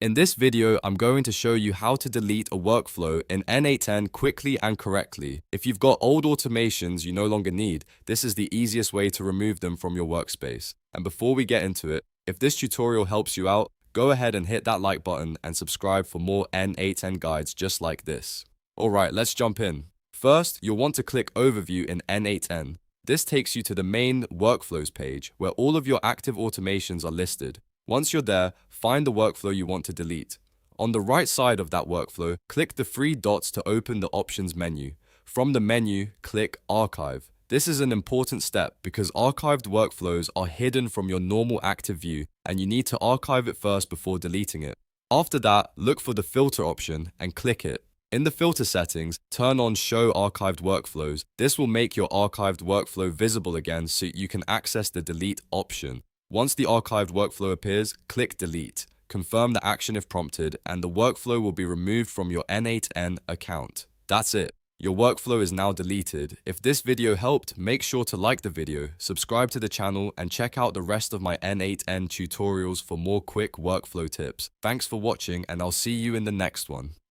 In this video, I'm going to show you how to delete a workflow in N8N quickly and correctly. If you've got old automations you no longer need, this is the easiest way to remove them from your workspace. And before we get into it, if this tutorial helps you out, go ahead and hit that like button and subscribe for more N8N guides just like this. Alright, let's jump in. First, you'll want to click Overview in N8N. This takes you to the main Workflows page where all of your active automations are listed. Once you're there, find the workflow you want to delete. On the right side of that workflow, click the three dots to open the Options menu. From the menu, click Archive. This is an important step because archived workflows are hidden from your normal active view and you need to archive it first before deleting it. After that, look for the Filter option and click it. In the filter settings, turn on Show Archived Workflows. This will make your archived workflow visible again so you can access the Delete option. Once the archived workflow appears, click Delete. Confirm the action if prompted, and the workflow will be removed from your N8N account. That's it. Your workflow is now deleted. If this video helped, make sure to like the video, subscribe to the channel, and check out the rest of my N8N tutorials for more quick workflow tips. Thanks for watching, and I'll see you in the next one.